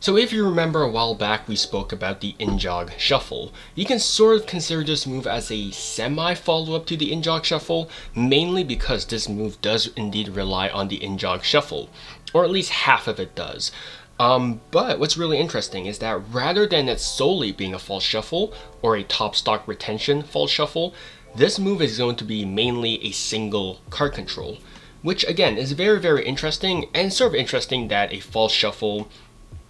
So if you remember a while back we spoke about the in-jog shuffle. You can sort of consider this move as a semi-follow-up to the in-jog shuffle, mainly because this move does indeed rely on the in-jog shuffle, or at least half of it does. But what's really interesting is that rather than it solely being a false shuffle or a top stock retention false shuffle, this move is going to be mainly a single card control, which again is very interesting, and sort of interesting that a false shuffle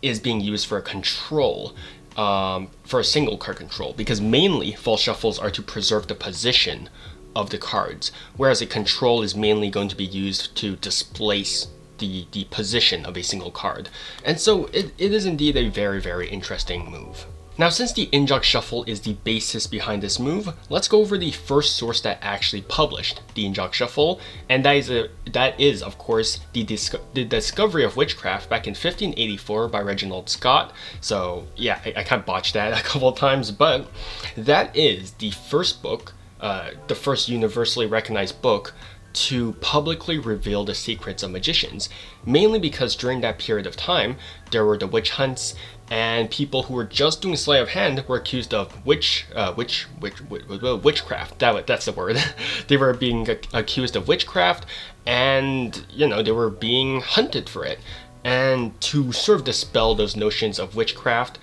is being used for a control, for a single card control, because mainly false shuffles are to preserve the position of the cards, whereas a control is mainly going to be used to displace the position of a single card. And so it is indeed a very interesting move. Now, since the in-jog shuffle is the basis behind this move, let's go over the first source that actually published the in-jog shuffle, and that is of course the discovery of witchcraft back in 1584 by Reginald Scott. So yeah, I kind of botched that a couple of times, but that is the first book, the first universally recognized book to publicly reveal the secrets of magicians, mainly because during that period of time there were the witch hunts, and people who were just doing sleight of hand were accused of witchcraft. That's the word. They were being accused of witchcraft, and they were being hunted for it. And to sort of dispel those notions of witchcraft,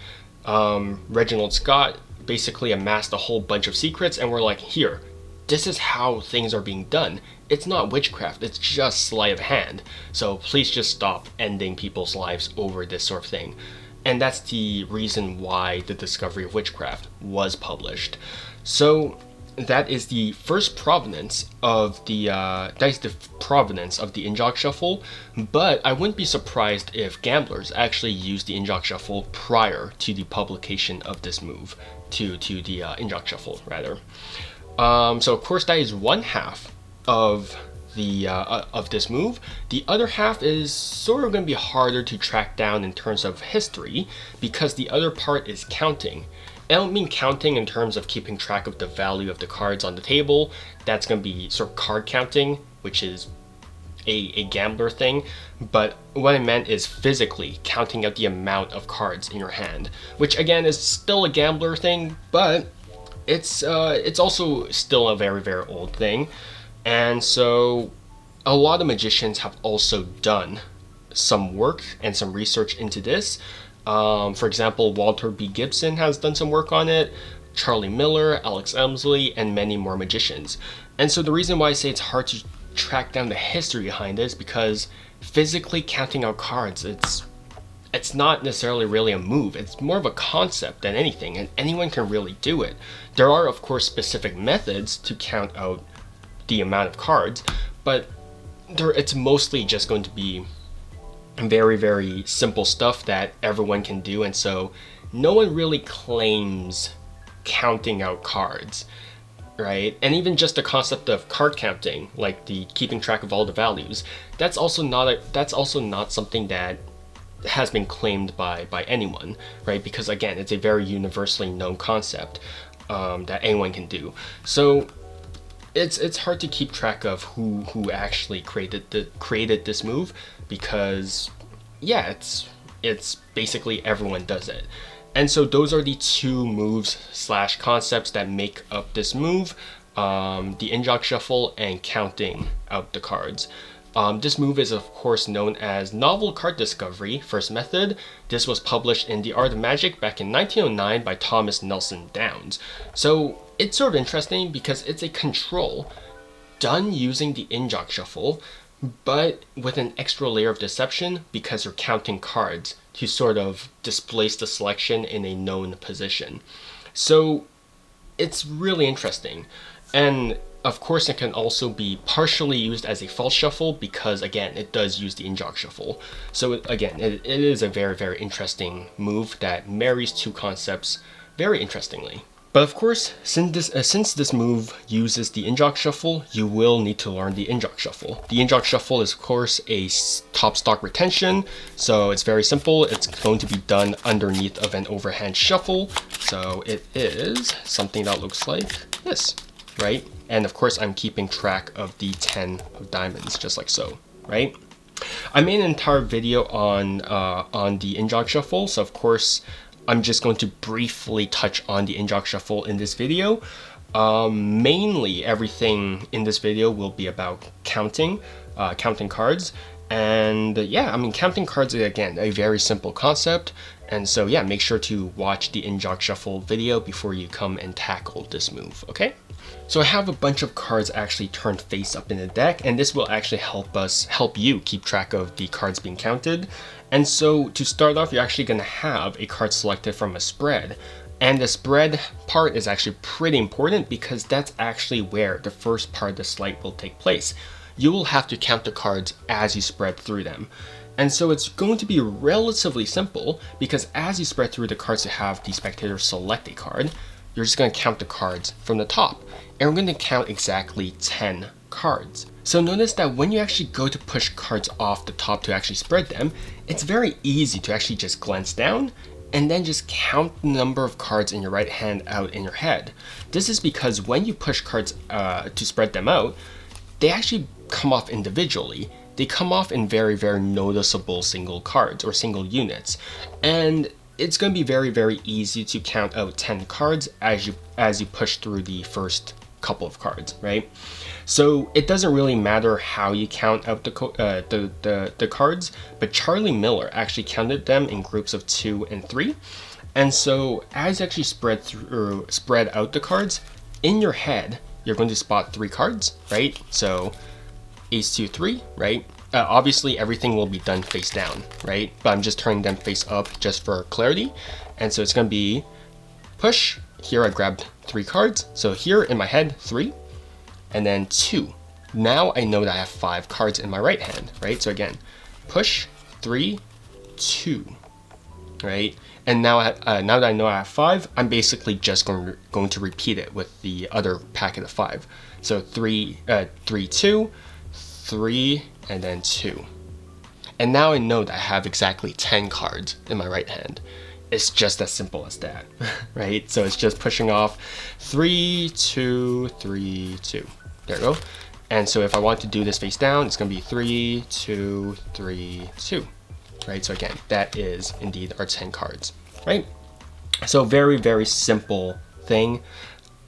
Reginald Scott basically amassed a whole bunch of secrets, and we're like, here, this is how things are being done. It's not witchcraft, it's just sleight of hand. So please just stop ending people's lives over this sort of thing. And that's the reason why the discovery of witchcraft was published. So that is the first provenance of the in-jog shuffle. But I wouldn't be surprised if gamblers actually used the in-jog shuffle prior to the publication of this move, to the in-jog shuffle rather. So of course that is one half of this move. The other half is sort of going to be harder to track down in terms of history, because the other part is counting. I don't mean counting in terms of keeping track of the value of the cards on the table. That's going to be sort of card counting, which is a gambler thing. But what I meant is physically counting out the amount of cards in your hand, which again is still a gambler thing, but it's also still a very old thing. And so a lot of magicians have also done some work and some research into this. For example, Walter B. Gibson has done some work on it, Charlie Miller, Alex Elmsley, and many more magicians. And so the reason why I say it's hard to track down the history behind it is because physically counting out cards, it's not necessarily really a move. It's more of a concept than anything, and anyone can really do it. There are, of course, specific methods to count out the amount of cards, but it's mostly just going to be very simple stuff that everyone can do, and so no one really claims counting out cards, right? And even just the concept of card counting, like the keeping track of all the values, that's also not something that has been claimed by anyone, right? Because again, it's a very universally known concept that anyone can do. So it's hard to keep track of who actually created this move, because yeah, it's basically everyone does it. And so those are the two moves / concepts that make up this move, the in-jog shuffle and counting out the cards. This move is of course known as novel card discovery, first method. This was published in The Art of Magic back in 1909 by Thomas Nelson Downs. So it's sort of interesting because it's a control done using the in-jog shuffle, but with an extra layer of deception because you're counting cards to sort of displace the selection in a known position. So it's really interesting. And of course, it can also be partially used as a false shuffle because, again, it does use the in-jog shuffle. So again, it is a very interesting move that marries two concepts very interestingly. But of course, since this move uses the in-jog shuffle, you will need to learn the in-jog shuffle. The in-jog shuffle is of course a top stock retention, so it's very simple. It's going to be done underneath of an overhand shuffle. So it is something that looks like this, right? And of course, I'm keeping track of the 10 of diamonds, just like so, right? I made an entire video on the injog shuffle, so of course I'm just going to briefly touch on the injog shuffle in this video. Mainly everything in this video will be about counting cards. And yeah, I mean, counting cards is, again, a very simple concept. And so yeah, make sure to watch the injog shuffle video before you come and tackle this move, okay? So I have a bunch of cards actually turned face up in the deck, and this will actually help you keep track of the cards being counted. And so to start off, you're actually gonna have a card selected from a spread. And the spread part is actually pretty important because that's actually where the first part of the slide will take place. You will have to count the cards as you spread through them. And so it's going to be relatively simple because as you spread through the cards to have the spectator select a card, you're just going to count the cards from the top. And we're going to count exactly 10 cards. So notice that when you actually go to push cards off the top to actually spread them, it's very easy to actually just glance down and then just count the number of cards in your right hand out in your head. This is because when you push cards to spread them out, they actually come off individually. They come off in very, very noticeable single cards or single units. And it's going to be very, very easy to count out 10 cards as you push through the first couple of cards, right? So it doesn't really matter how you count out the cards, but Charlie Miller actually counted them in groups of 2 and 3. And so as you actually spread out the cards, in your head, you're going to spot 3 cards, right? So ace 2 3, right? Obviously everything will be done face down, right? But I'm just turning them face up just for clarity. And so it's going to be push. Here I grabbed 3 cards. So here in my head, 3, and then 2. Now I know that I have 5 cards in my right hand, right? So again, push, 3, 2, right? And now now that I know I have 5, I'm basically just going to repeat it with the other packet of 5. So 3, 2, 3, and then 2. And now I know that I have exactly 10 cards in my right hand. It's just as simple as that, right? So it's just pushing off 3, 2, 3, 2. There we go. And so if I want to do this face down, it's going to be 3, 2, 3, 2, right? So again, that is indeed our 10 cards, right? So very, very simple thing.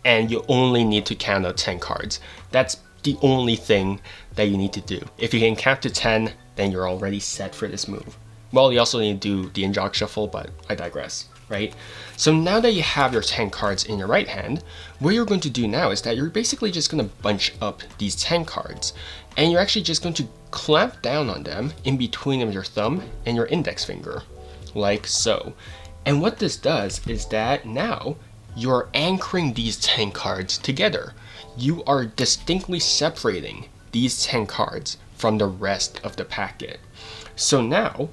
And you only need to count out 10 cards. That's the only thing that you need to do. If you can count to 10, then you're already set for this move. Well, you also need to do the injog shuffle, but I digress, right? So now that you have your 10 cards in your right hand, what you're going to do now is that you're basically just going to bunch up these 10 cards, and you're actually just going to clamp down on them in between of your thumb and your index finger, like so. And what this does is that now you're anchoring these 10 cards together. You are distinctly separating these 10 cards from the rest of the packet. So now,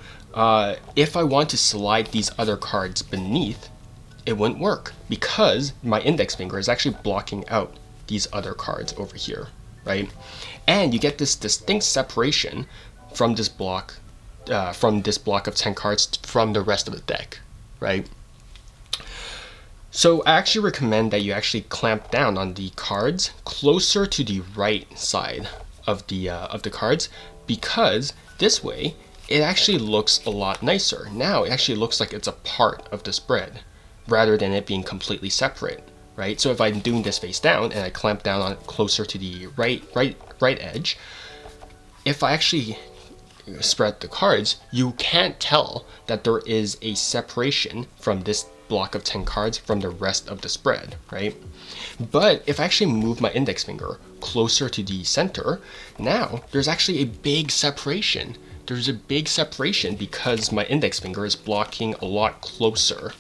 if I want to slide these other cards beneath, it wouldn't work because my index finger is actually blocking out these other cards over here, right? And you get this distinct separation from this block of 10 cards from the rest of the deck, right? So I actually recommend that you actually clamp down on the cards closer to the right side of the cards, because this way it actually looks a lot nicer. Now it actually looks like it's a part of the spread rather than it being completely separate, right? So if I'm doing this face down and I clamp down on it closer to the right edge, if I actually spread the cards, you can't tell that there is a separation from this block of 10 cards from the rest of the spread, right? But if I actually move my index finger closer to the center, now there's actually a big separation. There's a big separation because my index finger is blocking a lot closer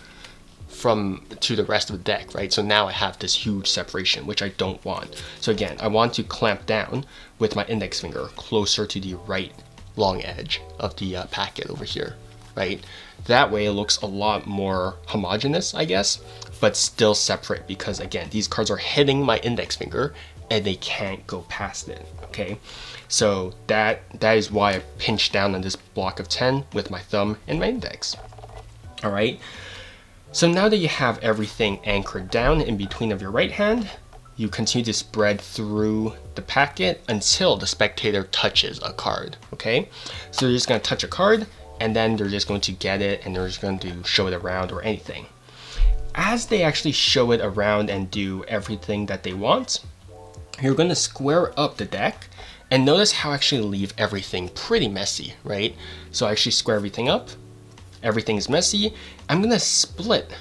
to the rest of the deck, right? So now I have this huge separation, which I don't want. So again, I want to clamp down with my index finger closer to the right long edge of the packet over here, right? That way it looks a lot more homogeneous, I guess, but still separate because again, these cards are hitting my index finger and they can't go past it, okay? So that is why I pinch down on this block of 10 with my thumb and my index, all right? So now that you have everything anchored down in between of your right hand, you continue to spread through the packet until the spectator touches a card, okay? So they're just gonna touch a card, and then they're just going to get it, and they're just going to show it around or anything. As they actually show it around and do everything that they want, you're gonna square up the deck, and notice how I actually leave everything pretty messy, right? So I actually square everything up, everything is messy. I'm gonna split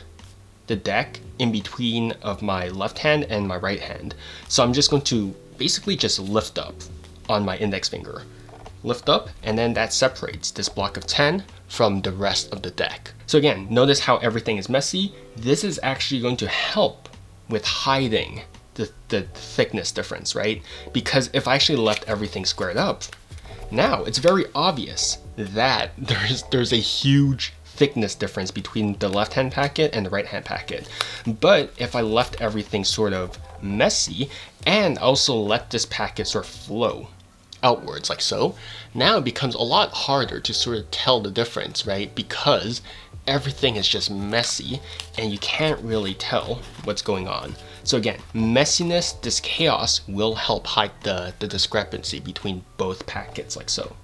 the deck in between of my left hand and my right hand. So I'm just going to basically just lift up on my index finger. Lift up, and then that separates this block of 10 from the rest of the deck. So again, notice how everything is messy. This is actually going to help with hiding the thickness difference, right? Because if I actually left everything squared up, now it's very obvious that there's a huge thickness difference between the left hand packet and the right hand packet. But if I left everything sort of messy and also let this packet sort of flow outwards like so, now it becomes a lot harder to sort of tell the difference, right? Because everything is just messy and you can't really tell what's going on. So again, messiness, this chaos will help hide the discrepancy between both packets like so,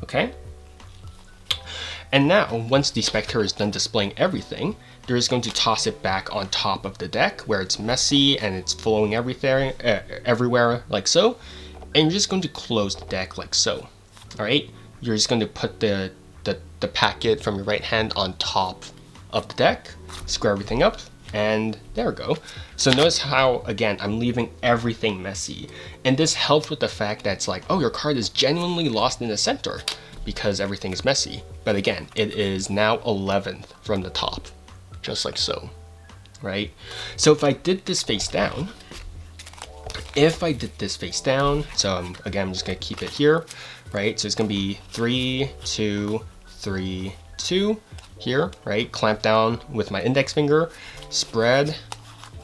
okay? And now, once the spectator is done displaying everything, they're just going to toss it back on top of the deck where it's messy and it's flowing everywhere like so. And you're just going to close the deck like so, all right? You're just going to put the packet from your right hand on top of the deck, square everything up, and there we go. So notice how, again, I'm leaving everything messy. And this helps with the fact that it's like, oh, your card is genuinely lost in the center because everything is messy. But again, it is now 11th from the top, just like so, right? So if I did this face down, so again, I'm just gonna keep it here, right? So it's gonna be 3, 2, 3, 2 here, right? Clamp down with my index finger, spread,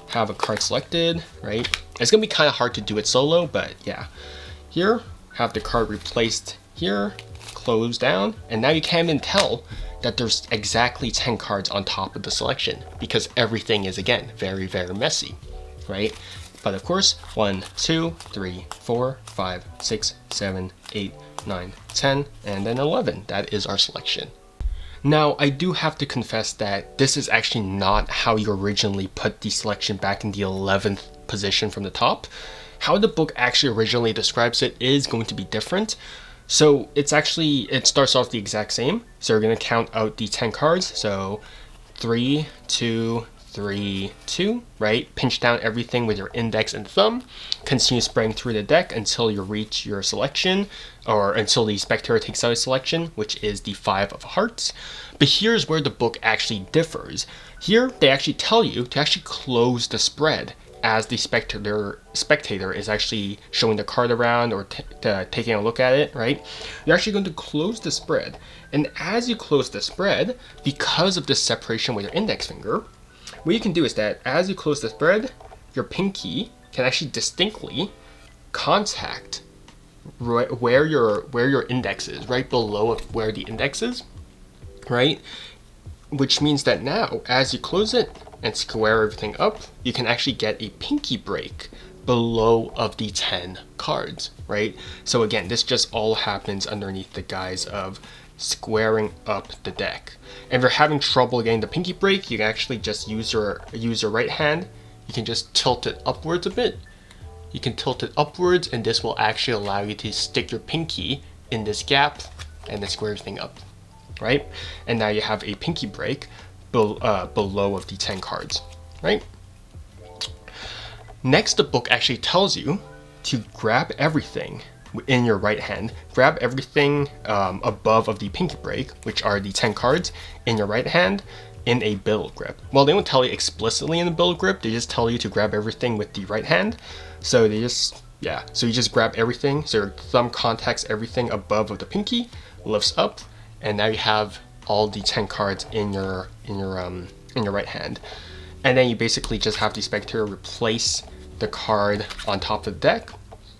have a card selected, right? It's gonna be kind of hard to do it solo, but yeah. Here, have the card replaced here, close down, and now you can't even tell that there's exactly 10 cards on top of the selection because everything is, again, very, very messy, right? But of course, 1, 2, 3, 4, 5, 6, 7, 8, 9, 10, and then 11. That is our selection. Now, I do have to confess that this is actually not how you originally put the selection back in the 11th position from the top. How the book actually originally describes it is going to be different. So it starts off the exact same. So we're going to count out the 10 cards. So 3, 2, 3, 2, right? Pinch down everything with your index and thumb. Continue spreading through the deck until you reach your selection, or until the spectator takes out a selection, which is the 5 of hearts. But here's where the book actually differs. Here, they actually tell you to actually close the spread as the spectator is actually showing the card around or taking a look at it, right? You're actually going to close the spread. And as you close the spread, because of this separation with your index finger, what you can do is that as you close the spread, your pinky can actually distinctly contact where your index is, right below where the index is, right? Which means that now, as you close it and square everything up, you can actually get a pinky break below of the 10 cards, right? So again, this just all happens underneath the guise of squaring up the deck. And if you're having trouble getting the pinky break, you can actually just use your right hand. You can just tilt it upwards a bit. You can tilt it upwards, and this will actually allow you to stick your pinky in this gap and then square everything up, right? And now you have a pinky break below of the 10 cards, right? Next, the book actually tells you to grab everything in your right hand, grab everything above of the pinky break, which are the 10 cards, in your right hand in a bill grip. Well, they don't tell you explicitly in the bill grip, they just tell you to grab everything with the right hand. So you just grab everything, so your thumb contacts everything above of the pinky, lifts up, and now you have all the 10 cards in your right hand. And then you basically just have the spectator replace the card on top of the deck,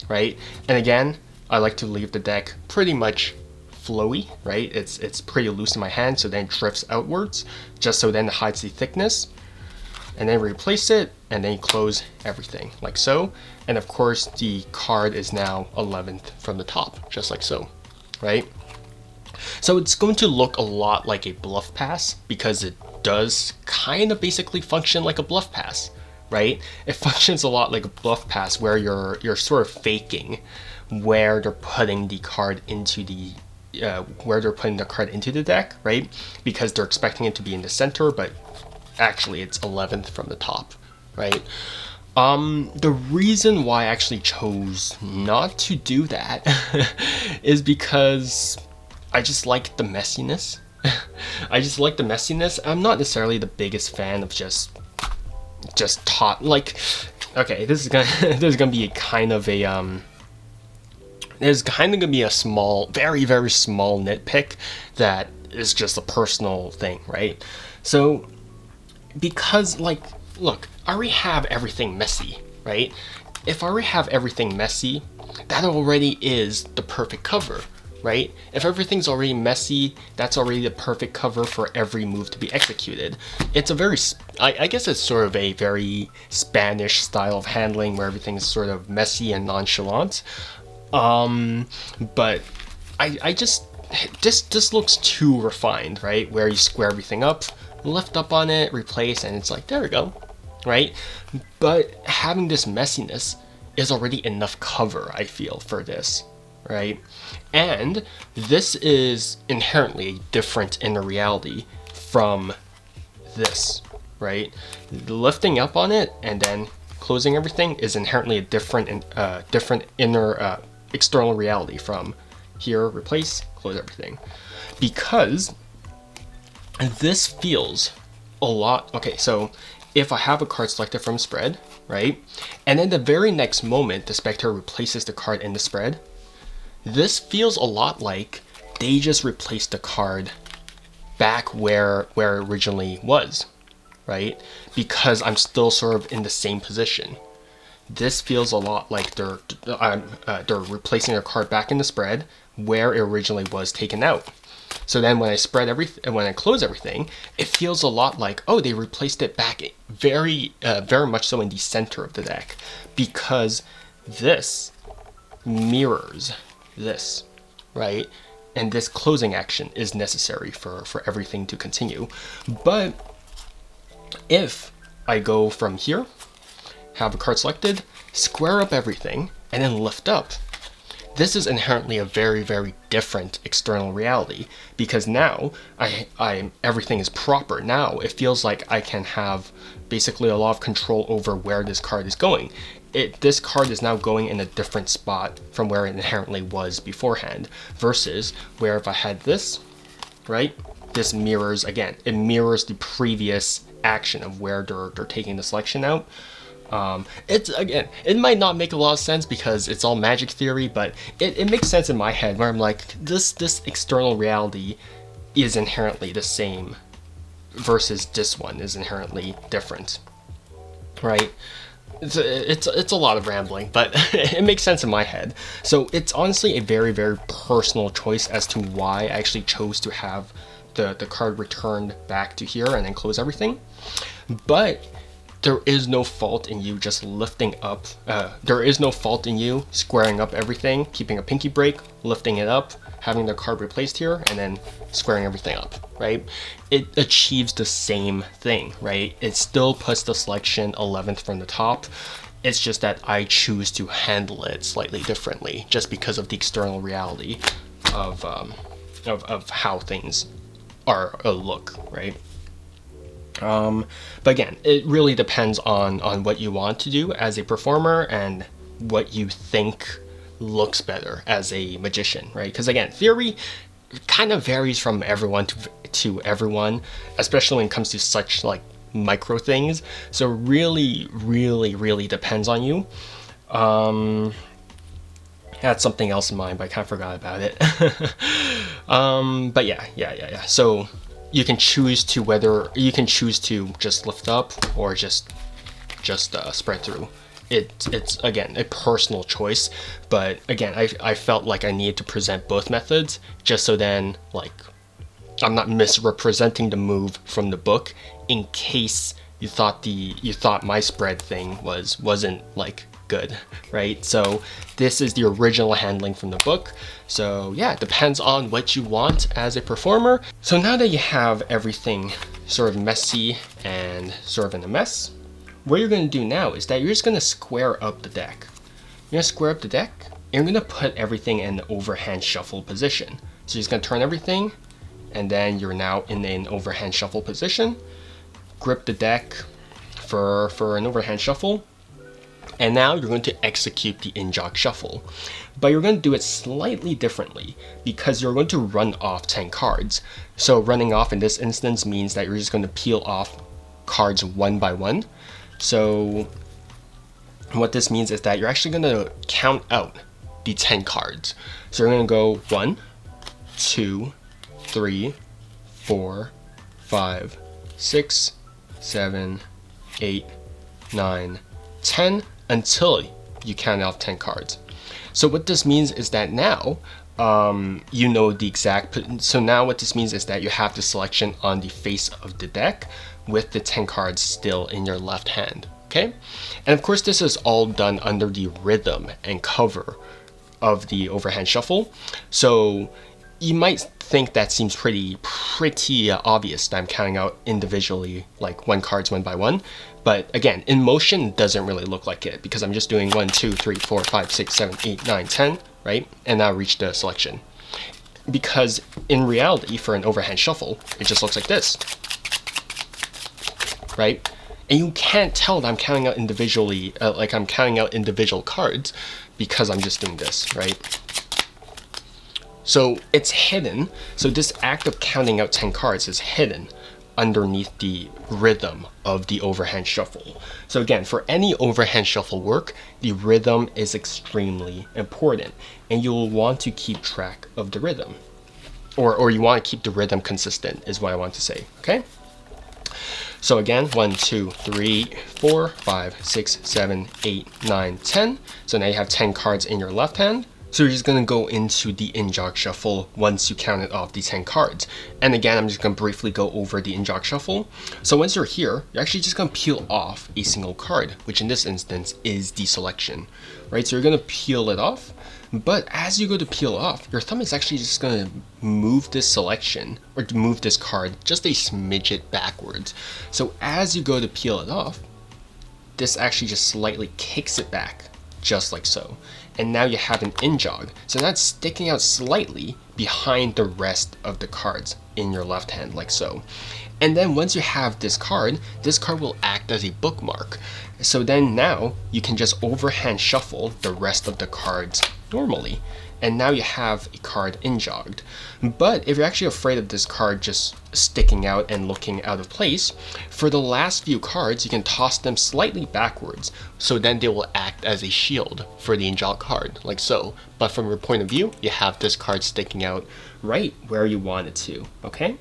right? And again, I like to leave the deck pretty much flowy, right? It's pretty loose in my hand, so then it drifts outwards, just so then it hides the thickness. and then replace it, and then you close everything like so. And of course the card is now 11th from the top, just like so, right? So it's going to look a lot like a bluff pass because it does kind of basically function like a bluff pass, right? It functions a lot like a bluff pass where you're sort of faking where they're putting the card into the deck, right? Because they're expecting it to be in the center, but actually it's 11th from the top, right? The reason why I actually chose not to do that is because I just like the messiness. I just like the messiness. I'm not necessarily the biggest fan of just like, okay, this is gonna be a kind of a there's kind of gonna be a small, very, very small nitpick that is just a personal thing, right? So, because, like, look, I already have everything messy, right? If I already have everything messy, that already is the perfect cover, right? If everything's already messy, that's already the perfect cover for every move to be executed. It's a very, I guess it's sort of a very Spanish style of handling where everything is sort of messy and nonchalant. But I just, this looks too refined, right? Where you square everything up, lift up on it, replace, and it's like, there we go, right? But having this messiness is already enough cover, I feel, for this, right? And this is inherently different in the reality from this, right? Lifting up on it and then closing everything is inherently a different inner external reality from here, replace, close everything, because this feels a lot. Okay, so if I have a card selected from spread, right, and then the very next moment the spectator replaces the card in the spread, this feels a lot like they just replaced the card back where it originally was, right? Because I'm still sort of in the same position. This feels a lot like they're replacing a card back in the spread where it originally was taken out. So then when I close everything, it feels a lot like, oh, they replaced it back very much so in the center of the deck, because this mirrors this, right? And this closing action is necessary for everything to continue. But if I go from here, have a card selected, square up everything, and then lift up, this is inherently a very, very different external reality, because now everything is proper. Now it feels like I can have basically a lot of control over where this card is going. This card is now going in a different spot from where it inherently was beforehand, versus where if I had this, right, this mirrors, again, it mirrors the previous action of where they're taking the selection out. It's, again, it might not make a lot of sense because it's all magic theory, but it makes sense in my head where I'm like, this external reality is inherently the same versus this one is inherently different, right? It's a lot of rambling, but it makes sense in my head. So it's honestly a very, very personal choice as to why I actually chose to have the card returned back to here and then close everything. But there is no fault in you just lifting up. There is no fault in you squaring up everything, keeping a pinky break, lifting it up, having the card replaced here, and then squaring everything up, right? It achieves the same thing, right? It still puts the selection 11th from the top. It's just that I choose to handle it slightly differently just because of the external reality of how things are look, right? But again, it really depends on what you want to do as a performer and what you think looks better as a magician, right? Because again, theory kind of varies from everyone to everyone, especially when it comes to such like micro things. So really, really, really depends on you. I had something else in mind, but I kind of forgot about it. But yeah. So you can choose to just lift up or just spread through. It's again a personal choice, but again I felt like I needed to present both methods just so then like I'm not misrepresenting the move from the book in case you thought my spread thing wasn't like good, right? So this is the original handling from the book. So yeah, it depends on what you want as a performer. So now that you have everything sort of messy and sort of in a mess, what you're going to do now is that you're just going to square up the deck. You're going to square up the deck and you're going to put everything in the overhand shuffle position. So you're just going to turn everything, and then you're now in an overhand shuffle position. Grip the deck for an overhand shuffle. And now you're going to execute the in-jog shuffle. But you're going to do it slightly differently because you're going to run off 10 cards. So running off in this instance means that you're just going to peel off cards one by one. So what this means is that you're actually going to count out the 10 cards. So you're going to go 1, 2, 3, 4, 5, 6, 7, 8, 9, 10 until you count off 10 cards. So what this means is that now you know the exact, so now what this means is that you have the selection on the face of the deck with the 10 cards still in your left hand, okay? And of course this is all done under the rhythm and cover of the overhand shuffle. So you might think that seems pretty obvious that I'm counting out individually, like cards one by one. But again, in motion, it doesn't really look like it because I'm just doing 1, 2, 3, 4, 5, 6, 7, 8, 9, 10, right? And now reach the selection. Because in reality, for an overhand shuffle, it just looks like this, right? And you can't tell that I'm counting out individually, like I'm counting out individual cards because I'm just doing this, right? So it's hidden. So this act of counting out 10 cards is hidden underneath the rhythm of the overhand shuffle. So again, for any overhand shuffle work, the rhythm is extremely important, and you'll want to keep track of the rhythm, or you want to keep the rhythm consistent is what I want to say, okay? So again, 1, 2, 3, 4, 5, 6, 7, 8, 9, 10. So now you have 10 cards in your left hand. So you're just going to go into the in-jog shuffle once you counted off the 10 cards. And again, I'm just going to briefly go over the in-jog shuffle. So once you're here, you're actually just going to peel off a single card, which in this instance is the selection, right? So you're going to peel it off. But as you go to peel off, your thumb is actually just going to move this selection or to move this card just a smidget backwards. So as you go to peel it off, this actually just slightly kicks it back, just like so. And now you have an in-jog. So that's sticking out slightly behind the rest of the cards in your left hand, like so. And then once you have this card will act as a bookmark. So then now you can just overhand shuffle the rest of the cards normally. And now you have a card in-jogged. But if you're actually afraid of this card just sticking out and looking out of place, for the last few cards, you can toss them slightly backwards. So then they will act as a shield for the in-jog card, like so. But from your point of view, you have this card sticking out right where you want it to, okay?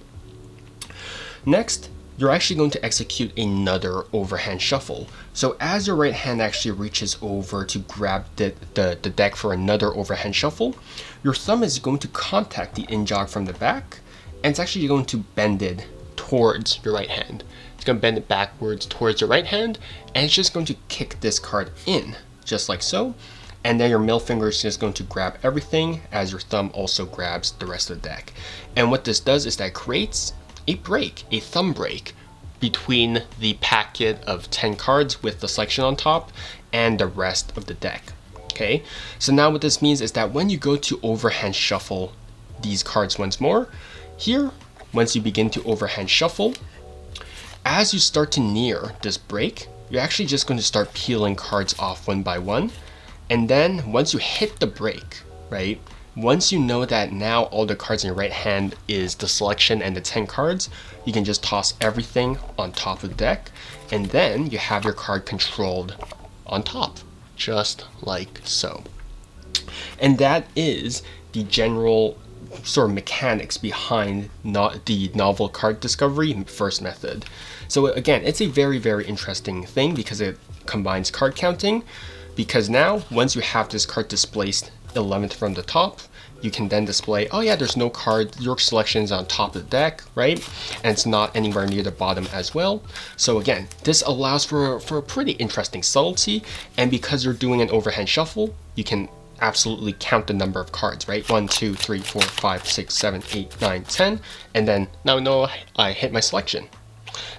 Next, you're actually going to execute another overhand shuffle. So as your right hand actually reaches over to grab the deck for another overhand shuffle, your thumb is going to contact the in-jog from the back, and it's actually going to bend it towards your right hand. It's going to bend it backwards towards your right hand, and it's just going to kick this card in, just like so. And then your middle finger is just going to grab everything as your thumb also grabs the rest of the deck. And what this does is that it creates a break, a thumb break, between the packet of 10 cards with the selection on top and the rest of the deck. Okay, so now what this means is that when you go to overhand shuffle these cards once more, here, once you begin to overhand shuffle, as you start to near this break, you're actually just going to start peeling cards off one by one. And then once you hit the break, right, once you know that now all the cards in your right hand is the selection and the 10 cards, you can just toss everything on top of the deck, and then you have your card controlled on top, just like so. And that is the general sort of mechanics behind the novel card discovery first method. So again, it's a very, very interesting thing because it combines card counting, because now once you have this card displaced 11th from the top, you can then display, oh yeah, there's no card, your selection is on top of the deck, right? And it's not anywhere near the bottom as well. So again, this allows for a pretty interesting subtlety, and because you're doing an overhand shuffle, you can absolutely count the number of cards, right? 1, 2, 3, 4, 5, 6, 7, 8, 9, 10, and then now no, I hit my selection.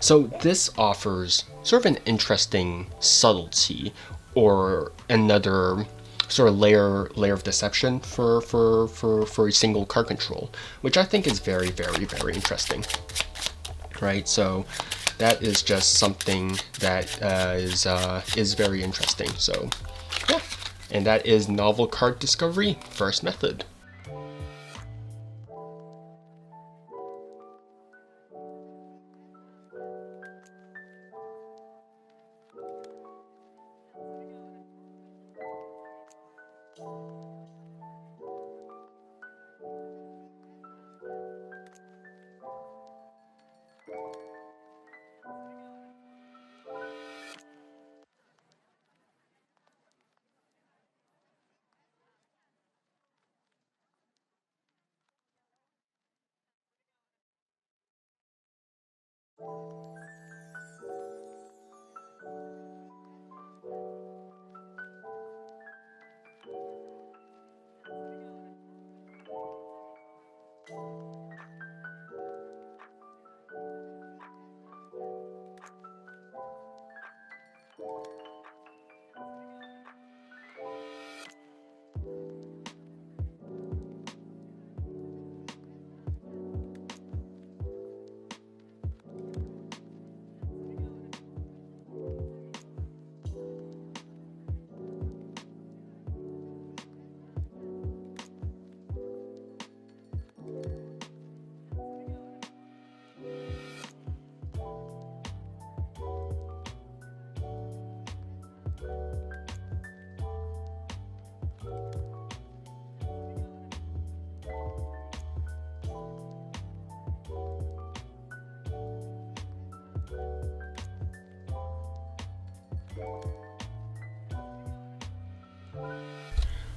So this offers sort of an interesting subtlety, or another sort of layer of deception for a single card control, which I think is very, very, very interesting, right? So that is just something that is very interesting. So yeah, and that is novel card discovery first method.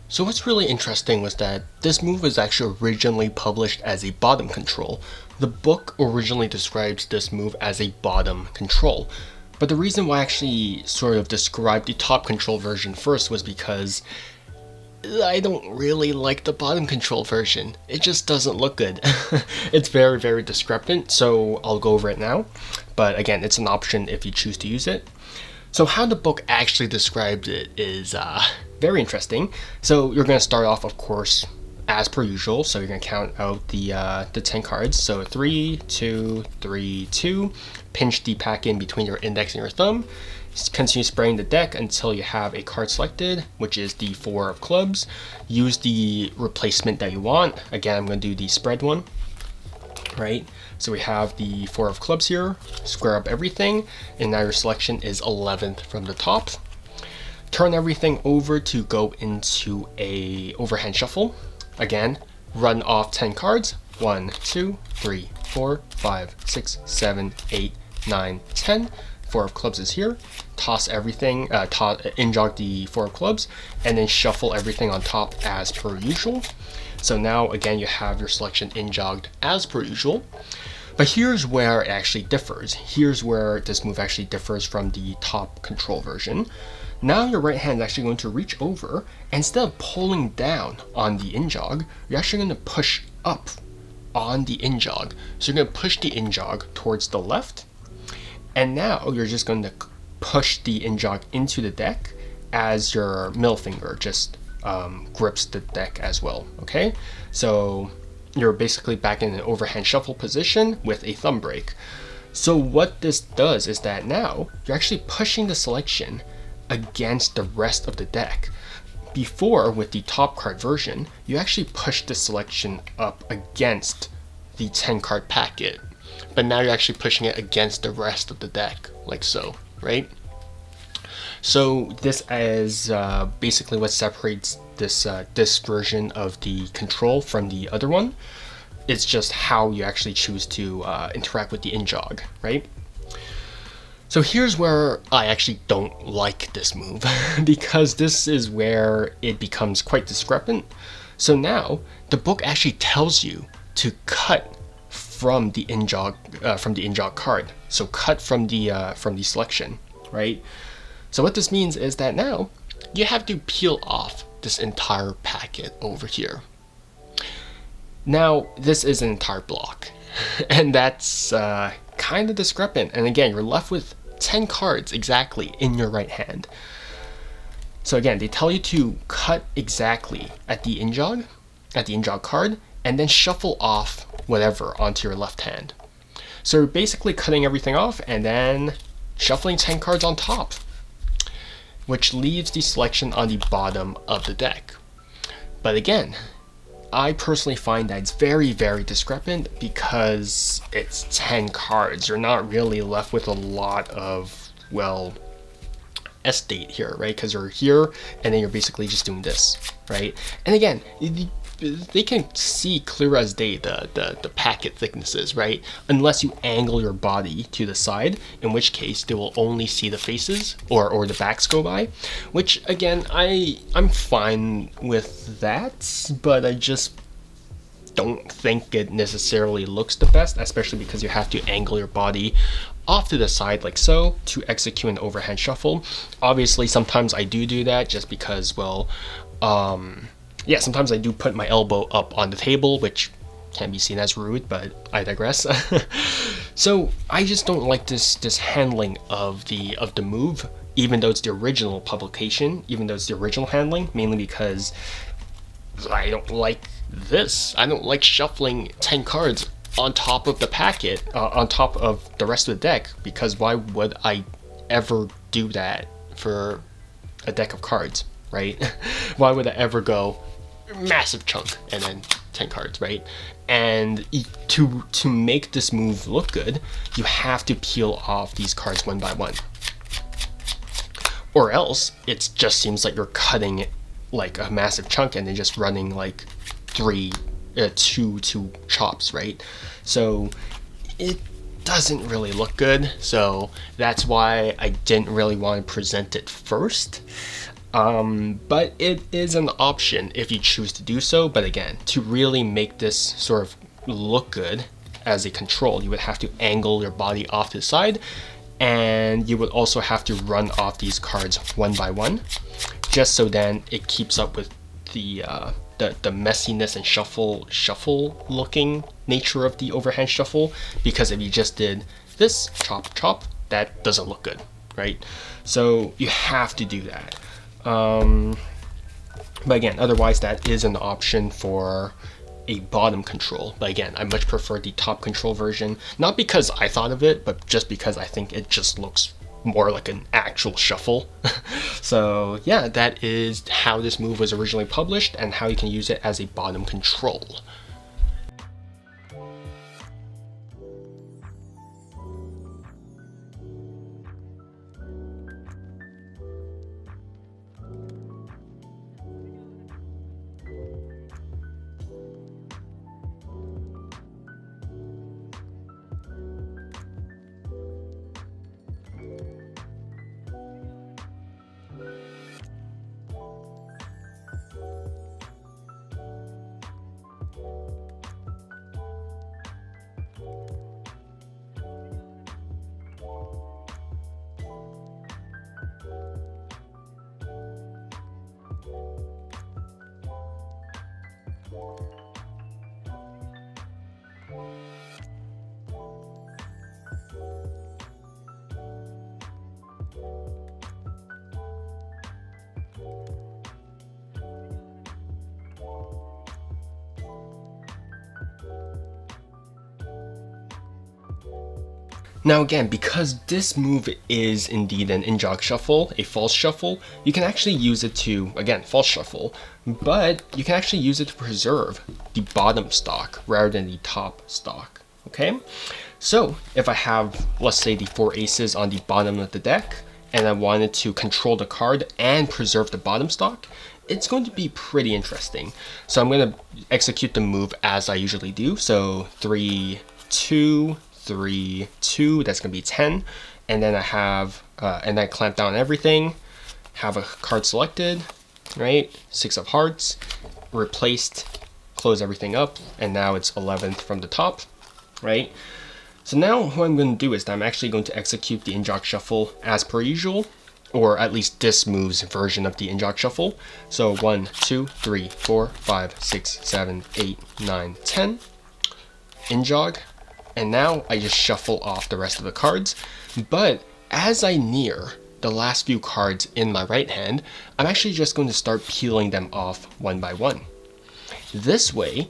So what's really interesting was that this move was actually originally published as a bottom control. The book originally describes this move as a bottom control. But the reason why I actually sort of described the top control version first was because I don't really like the bottom control version. It just doesn't look good. It's very, very discrepant, so I'll go over it now. But again, it's an option if you choose to use it. So how the book actually describes it is very interesting. So you're going to start off, of course, as per usual. So you're going to count out the 10 cards. So 3, 2, 3, 2. Pinch the pack in between your index and your thumb. Continue spraying the deck until you have a card selected, which is the 4 of clubs. Use the replacement that you want. Again, I'm going to do the spread one. Right, so we have the 4 of clubs here, square up everything, and now your selection is 11th from the top. Turn everything over to go into a overhand shuffle. Again, run off 10 cards. 1, 2, 3, 4, 5, 6, 7, 8, 9, 10. 4 of clubs is here. Toss everything, in-jog the 4 of clubs, and then shuffle everything on top as per usual. So now again you have your selection in-jogged as per usual. But here's where it actually differs. Here's where this move actually differs from the top control version. Now your right hand is actually going to reach over, and instead of pulling down on the in-jog, you're actually going to push up on the in-jog. So you're going to push the in-jog towards the left, and now you're just going to push the in-jog into the deck as your middle finger just grips the deck as well. Okay, so you're basically back in an overhand shuffle position with a thumb break. So what this does is that now you're actually pushing the selection against the rest of the deck. Before, with the top card version, you actually push the selection up against the 10 card packet, but now you're actually pushing it against the rest of the deck, like so, right? So this is basically what separates this version of the control from the other one. It's just how you actually choose to interact with the in-jog, right? So here's where I actually don't like this move because this is where it becomes quite discrepant. So now the book actually tells you to cut from the in-jog card. So cut from the selection, right? So what this means is that now you have to peel off this entire packet over here. Now this is an entire block, and that's kind of discrepant. And again, you're left with 10 cards exactly in your right hand. So again, they tell you to cut exactly at the in-jog card, and then shuffle off whatever onto your left hand. So you're basically cutting everything off and then shuffling 10 cards on top, which leaves the selection on the bottom of the deck. But again, I personally find that it's very, very discrepant because it's 10 cards. You're not really left with a lot of, well, estate here, right? Because you're here and then you're basically just doing this, right? And again, they can see clear as day the packet thicknesses, right? Unless you angle your body to the side, in which case they will only see the faces or the backs go by, which again, I'm fine with that, but I just don't think it necessarily looks the best, especially because you have to angle your body off to the side like so to execute an overhand shuffle. Obviously, sometimes I do that just because, well, yeah, sometimes I do put my elbow up on the table, which can be seen as rude, but I digress. So I just don't like this handling of the move, even though it's the original publication, even though it's the original handling, mainly because I don't like this. I don't like shuffling 10 cards on top of the packet, on top of the rest of the deck, because why would I ever do that for a deck of cards, right? Why would I ever go massive chunk and then 10 cards, right? And to make this move look good, you have to peel off these cards one by one, or else it just seems like you're cutting like a massive chunk and then just running like two chops, right? So it doesn't really look good. So that's why I didn't really want to present it first. But it is an option if you choose to do so. But again, to really make this sort of look good as a control, you would have to angle your body off to the side, and you would also have to run off these cards one by one, just so then it keeps up with the messiness and shuffle looking nature of the overhand shuffle. Because if you just did this chop, that doesn't look good, right? So you have to do that. But again, otherwise that is an option for a bottom control. But again, I much prefer the top control version, not because I thought of it, but just because I think it just looks more like an actual shuffle. So yeah, that is how this move was originally published and how you can use it as a bottom control. Now again, because this move is indeed an in-jog shuffle, a false shuffle, you can actually use it to, again, false shuffle, but you can actually use it to preserve the bottom stock rather than the top stock, okay? So if I have, let's say, the 4 aces on the bottom of the deck, and I wanted to control the card and preserve the bottom stock, it's going to be pretty interesting. So I'm going to execute the move as I usually do. So 3, 2, 3, 2, that's going to be 10. and then I have, and then clamp down everything, have a card selected, right? 6 of hearts, replaced, close everything up, and now it's 11th from the top, right? So now what I'm going to do is that I'm actually going to execute the in-jog shuffle as per usual, or at least this move's version of the in-jog shuffle. So 1, 2, 3, 4, 5, 6, 7, 8, 9, 10. In-jog. And now I just shuffle off the rest of the cards. But as I near the last few cards in my right hand, I'm actually just going to start peeling them off one by one. This way,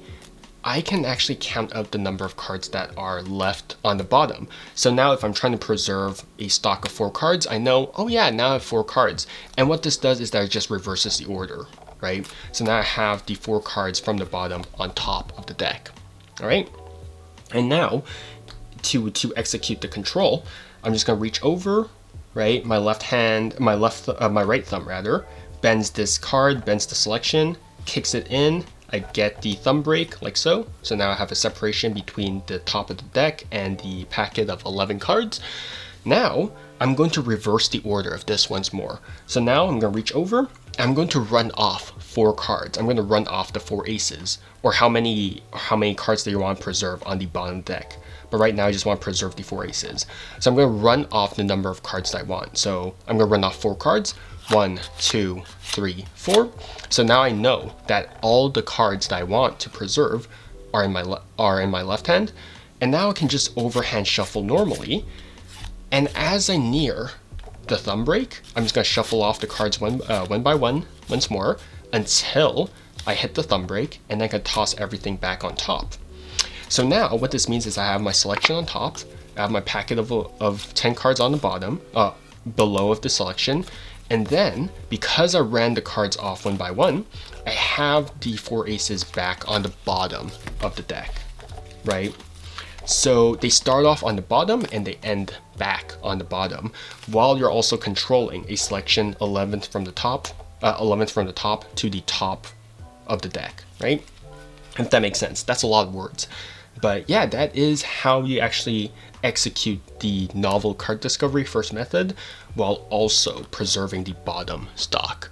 I can actually count out the number of cards that are left on the bottom. So now if I'm trying to preserve a stock of 4 cards, I know, oh yeah, now I have 4 cards. And what this does is that it just reverses the order, right? So now I have the 4 cards from the bottom on top of the deck, all right? And now, to execute the control, I'm just gonna reach over, right? My right thumb rather, bends this card, bends the selection, kicks it in. I get the thumb break like so. So now I have a separation between the top of the deck and the packet of 11 cards. Now I'm going to reverse the order of this once more. So now I'm going to reach over. I'm going to run off 4 cards. I'm going to run off the 4 aces, or how many cards that you want to preserve on the bottom deck. But right now I just want to preserve the 4 aces. So I'm going to run off the number of cards that I want. So I'm going to run off 4 cards. 1, 2, 3, 4. So now I know that all the cards that I want to preserve are in my left hand, and now I can just overhand shuffle normally. And as I near the thumb break, I'm just gonna shuffle off the cards one by one once more until I hit the thumb break, and then I can toss everything back on top. So now what this means is I have my selection on top, I have my packet of 10 cards on the bottom, below of the selection. And then, because I ran the cards off one by one, I have the 4 aces back on the bottom of the deck, right? So they start off on the bottom and they end back on the bottom, while you're also controlling a selection 11th from the top to the top of the deck, right? If that makes sense. That's a lot of words. But yeah, that is how you actually execute the novel card discovery first method while also preserving the bottom stock.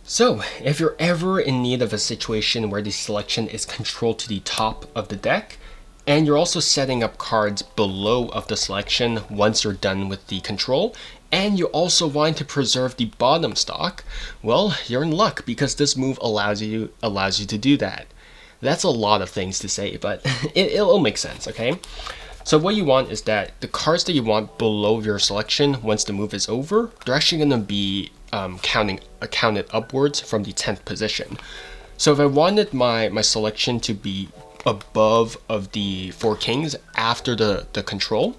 So, if you're ever in need of a situation where the selection is controlled to the top of the deck, and you're also setting up cards below of the selection once you're done with the control, and you also want to preserve the bottom stock, well, you're in luck because this move allows you to do that. That's a lot of things to say, but it'll make sense, okay? So what you want is that the cards that you want below your selection once the move is over, they're actually going to be counted upwards from the 10th position. So if I wanted my selection to be above of the 4 kings after the control,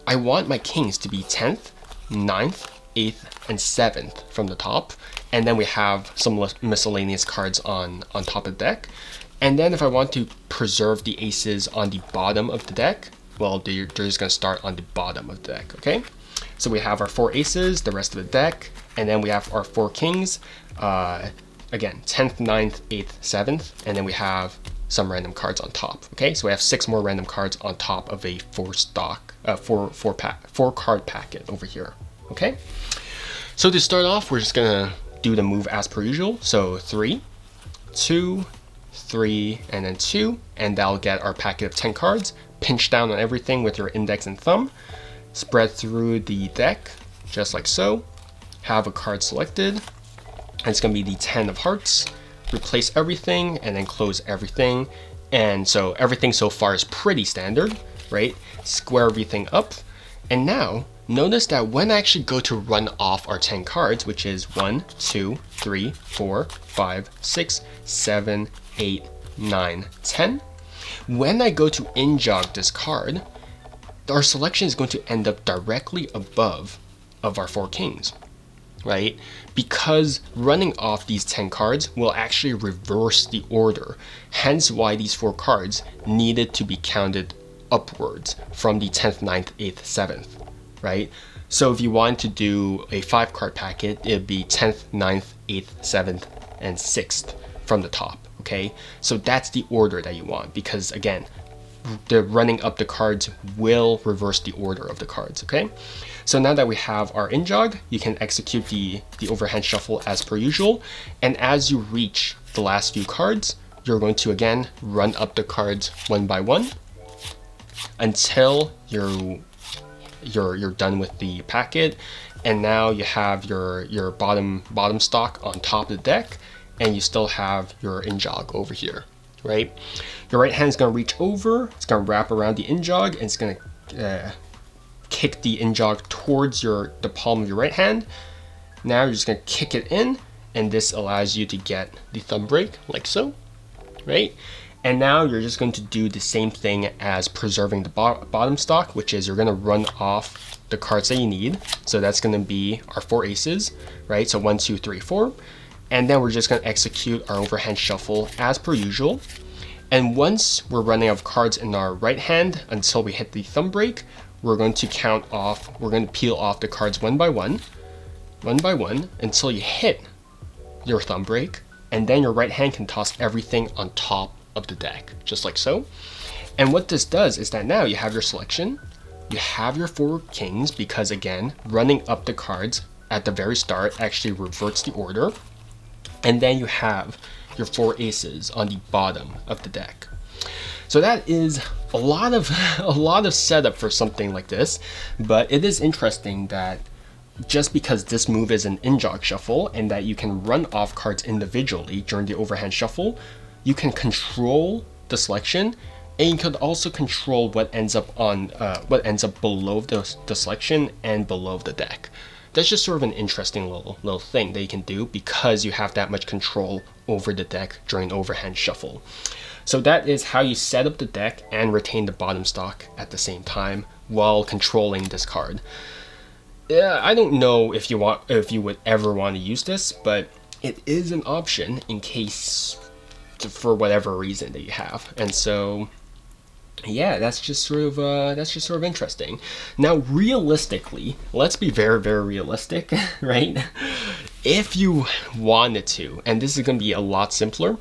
I want my kings to be 10th, 9th, 8th, and 7th from the top. And then we have some miscellaneous cards on top of the deck. And then if I want to preserve the aces on the bottom of the deck, well, they're just going to start on the bottom of the deck, okay? So we have our 4 aces, the rest of the deck, and then we have our 4 kings. Again, 10th, 9th, 8th, 7th, and then we have some random cards on top. Okay, so we have 6 more random cards on top of a 4 card packet over here. Okay, so to start off, we're just gonna do the move as per usual. So 3, 2, 3, and then 2, and that'll get our packet of 10 cards. Pinch down on everything with your index and thumb. Spread through the deck, just like so. Have a card selected. And it's going to be the 10 of hearts. Replace everything and then close everything. And so everything so far is pretty standard, right? Square everything up. And now notice that when I actually go to run off our 10 cards, which is 1, 2, 3, 4, 5, 6, 7, 8, 9, 10. When I go to in-jog this card, our selection is going to end up directly above of our 4 kings, right? Because running off these 10 cards will actually reverse the order. Hence why these 4 cards needed to be counted upwards from the 10th, 9th, 8th, 7th, right? So if you want to do a 5 card packet, it'd be 10th, 9th, 8th, 7th, and 6th from the top, okay? So that's the order that you want, because again, the running up the cards will reverse the order of the cards, okay? So now that we have our in-jog, you can execute the overhand shuffle as per usual. And as you reach the last few cards, you're going to again run up the cards one by one until you're done with the packet. And now you have your bottom stock on top of the deck, and you still have your in-jog over here, right? Your right hand is going to reach over, it's going to wrap around the in-jog, and it's going to kick the in-jog towards the palm of your right hand. Now you're just going to kick it in, and this allows you to get the thumb break like so, right? And now you're just going to do the same thing as preserving the bottom stock, which is you're going to run off the cards that you need. So that's going to be our 4 aces, right? So 1, 2, 3, 4. And then we're just going to execute our overhand shuffle as per usual. And once we're running out of cards in our right hand until we hit the thumb break, we're going to peel off the cards one by one until you hit your thumb break, and then your right hand can toss everything on top of the deck, just like so. And what this does is that now you have your selection, you have your 4 kings, because again, running up the cards at the very start actually reverts the order, and then you have your 4 aces on the bottom of the deck. So that is a lot of setup for something like this, but it is interesting that just because this move is an in-jog shuffle and that you can run off cards individually during the overhand shuffle, you can control the selection, and you could also control what ends up below the selection and below the deck. That's just sort of an interesting little thing that you can do because you have that much control over the deck during overhand shuffle. So that is how you set up the deck and retain the bottom stock at the same time while controlling this card. I don't know if you would ever want to use this, but it is an option in case for whatever reason that you have. And so yeah, that's just sort of interesting. Now, realistically, let's be very, very realistic, right? If you wanted to, and this is going to be a lot simpler,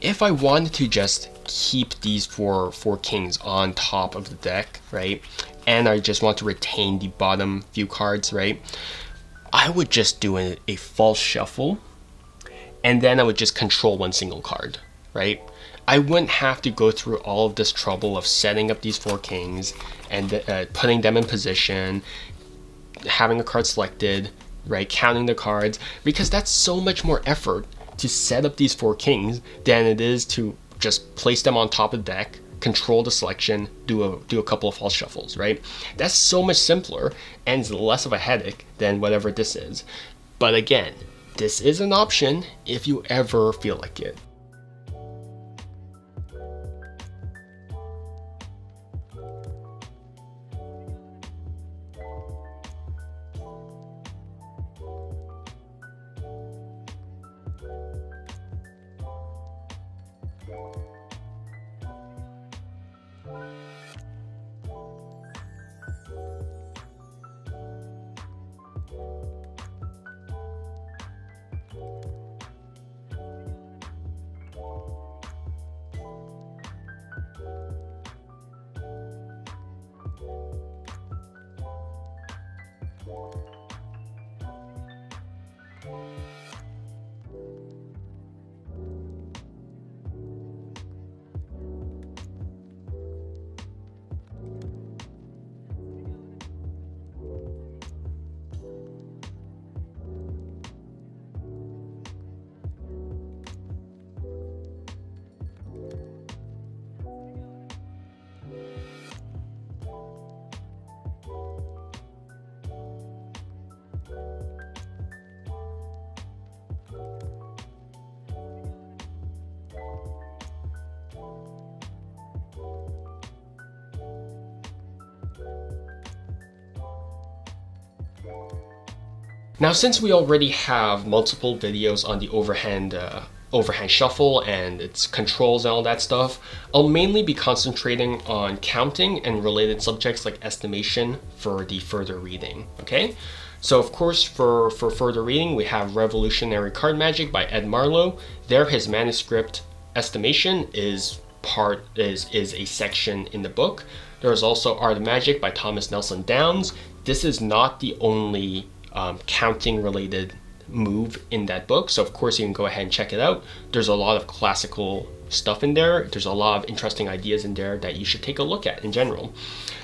if I wanted to just keep these four kings on top of the deck, right, and I just want to retain the bottom few cards, right, I would just do a false shuffle, and then I would just control one single card, right? I wouldn't have to go through all of this trouble of setting up these 4 kings and putting them in position, having a card selected, right, counting the cards, because that's so much more effort to set up these 4 kings than it is to just place them on top of the deck, control the selection, do a couple of false shuffles, right? That's so much simpler and it's less of a headache than whatever this is. But again, this is an option if you ever feel like it. Now, since we already have multiple videos on the overhand shuffle and its controls and all that stuff, I'll mainly be concentrating on counting and related subjects like estimation for the further reading, okay? So of course, for further reading, we have Revolutionary Card Magic by Ed Marlowe. There, his manuscript estimation is a section in the book. There's also Art of Magic by Thomas Nelson Downs. This is not the only counting related move in that book, so of course you can go ahead and check it out. There's a lot of classical stuff in there. There's a lot of interesting ideas in there that you should take a look at in general.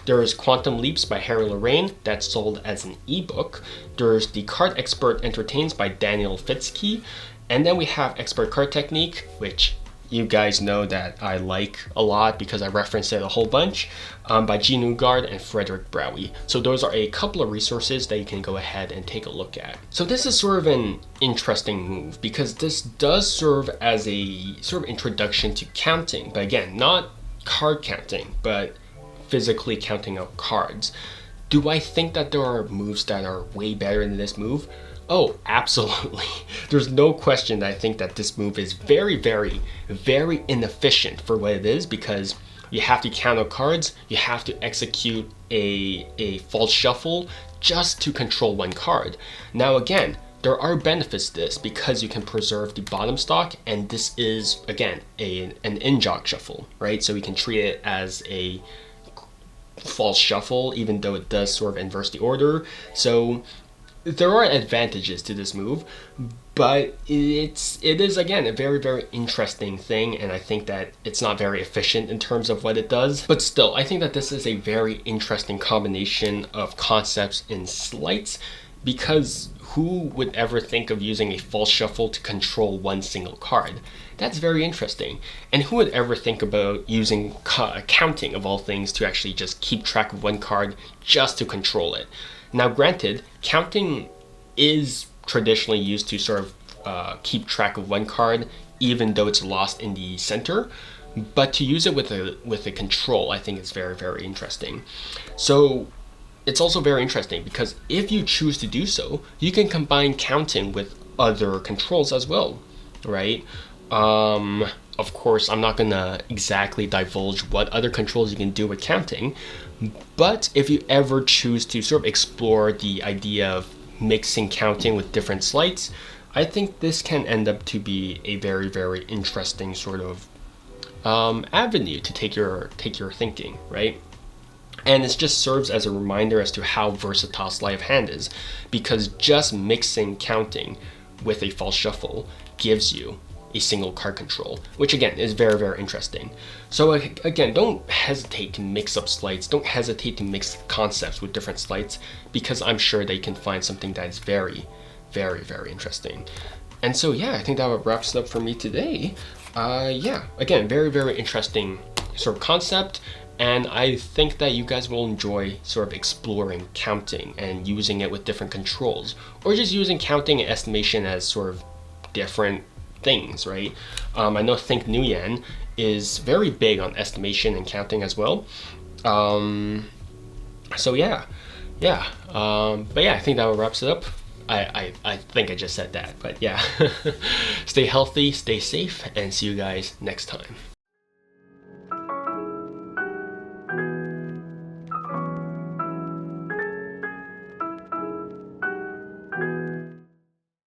There's Quantum Leaps by Harry Lorraine, that's sold as an ebook. There's The Card Expert Entertains by Daniel Fitzkey, and then we have Expert Card Technique, which you guys know that I like a lot because I referenced it a whole bunch, by Jean Ugard and Frederick Browie. So those are a couple of resources that you can go ahead and take a look at. So this is sort of an interesting move because this does serve as a sort of introduction to counting, but again, not card counting, but physically counting out cards. Do I think that there are moves that are way better than this move? Oh, absolutely. There's no question that I think that this move is very, very, very inefficient for what it is, because you have to count out cards, you have to execute a false shuffle just to control one card. Now again, there are benefits to this because you can preserve the bottom stock, and this is, again, an in-jog shuffle, right? So we can treat it as a false shuffle, even though it does sort of inverse the order. So there are advantages to this move, but it is again a very, very interesting thing, and I think that it's not very efficient in terms of what it does. But still, I think that this is a very interesting combination of concepts in sleights, because who would ever think of using a false shuffle to control one single card? That's very interesting. And who would ever think about using counting, of all things, to actually just keep track of one card just to control it? Now granted, counting is traditionally used to sort of keep track of one card, even though it's lost in the center, but to use it with a control, I think is very, very interesting. So it's also very interesting because if you choose to do so, you can combine counting with other controls as well, right? Of course, I'm not gonna exactly divulge what other controls you can do with counting, but if you ever choose to sort of explore the idea of mixing counting with different sleights, I think this can end up to be a very, very interesting sort of avenue to take your thinking, right? And it just serves as a reminder as to how versatile sleight of hand is, because just mixing counting with a false shuffle gives you a single card control, which again is very, very interesting. So again, don't hesitate to mix up sleights, don't hesitate to mix concepts with different sleights, because I'm sure they can find something that is very, very, very interesting. And so yeah, I think that wraps it up for me today. Yeah, again, very, very interesting sort of concept, and I think that you guys will enjoy sort of exploring counting and using it with different controls, or just using counting and estimation as sort of different things, right? I know Think Nguyen is very big on estimation and counting as well. So yeah. But yeah, I think that wraps it up. I think I just said that, but yeah. Stay healthy, stay safe, and see you guys next time.